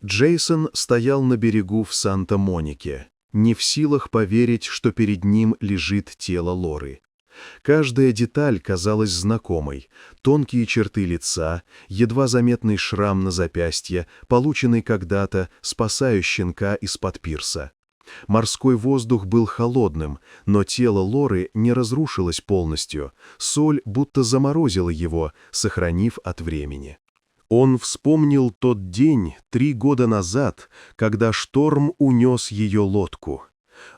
Джейсон стоял на берегу в Санта-Монике, не в силах поверить, что перед ним лежит тело Лоры. Каждая деталь казалась знакомой: тонкие черты лица, едва заметный шрам на запястье, полученный когда-то, спасая щенка из-под пирса. Морской воздух был холодным, но тело Лоры не разрушилось полностью, соль будто заморозила его, сохранив от времени. Он вспомнил тот день 3 года назад, когда шторм унес ее лодку.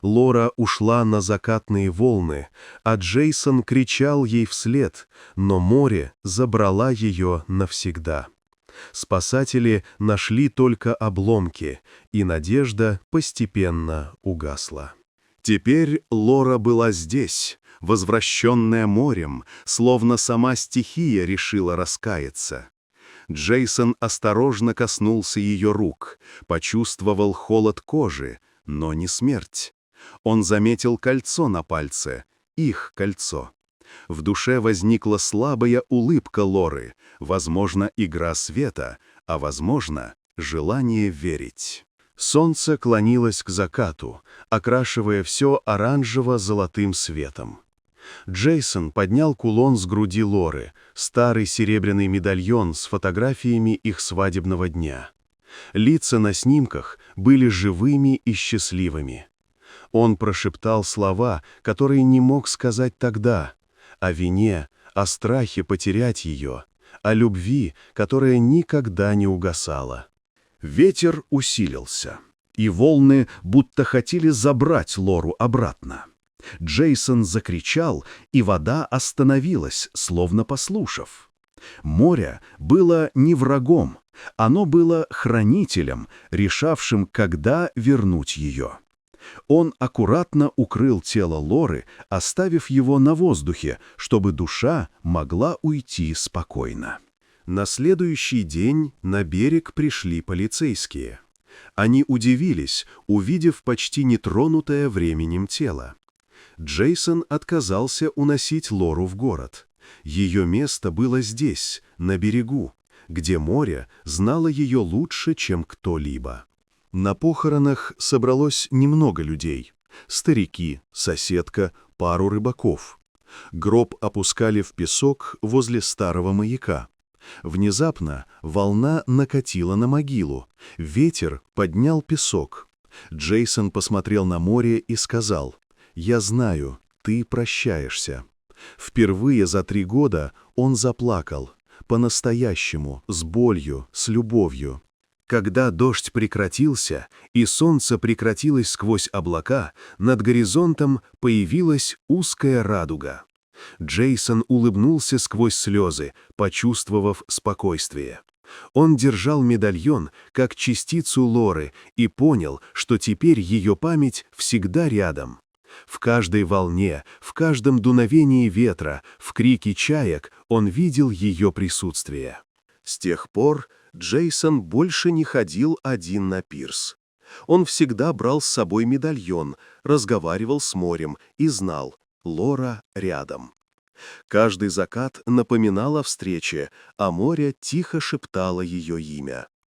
Лора ушла на закатные волны, а Джейсон кричал ей вслед, но море забрало ее навсегда. Спасатели нашли только обломки, и надежда постепенно угасла. Теперь Лора была здесь, возвращенная морем, словно сама стихия решила раскаяться. Джейсон осторожно коснулся ее рук, почувствовал холод кожи, но не смерть. Он заметил кольцо на пальце, их кольцо. В душе возникла слабая улыбка Лоры, возможно, игра света, а возможно, желание верить. Солнце клонилось к закату, окрашивая все оранжево-золотым светом. Джейсон поднял кулон с груди Лоры, старый серебряный медальон с фотографиями их свадебного дня. Лица на снимках были живыми и счастливыми. Он прошептал слова, которые не мог сказать тогда, о вине, о страхе потерять ее, о любви, которая никогда не угасала. Ветер усилился, и волны будто хотели забрать Лору обратно. Джейсон закричал, и вода остановилась, словно послушав. Море было не врагом, оно было хранителем, решавшим, когда вернуть ее. Он аккуратно укрыл тело Лоры, оставив его на воздухе, чтобы душа могла уйти спокойно. На следующий день на берег пришли полицейские. Они удивились, увидев почти нетронутое временем тело. Джейсон отказался уносить Лору в город. Ее место было здесь, на берегу, где море знало ее лучше, чем кто-либо. На похоронах собралось немного людей: старики, соседка, пару рыбаков. Гроб опускали в песок возле старого маяка. Внезапно волна накатила на могилу, ветер поднял песок. Джейсон посмотрел на море и сказал: «Я знаю, ты прощаешься». Впервые за 3 года он заплакал, по-настоящему, с болью, с любовью. Когда дождь прекратился и солнце прекратилось сквозь облака, над горизонтом появилась узкая радуга. Джейсон улыбнулся сквозь слезы, почувствовав спокойствие. Он держал медальон как частицу Лоры и понял, что теперь ее память всегда рядом. В каждой волне, в каждом дуновении ветра, в крике чаек он видел ее присутствие. С тех пор Джейсон больше не ходил один на пирс. Он всегда брал с собой медальон, разговаривал с морем и знал: Лора рядом. Каждый закат напоминал о встрече, а море тихо шептало ее имя.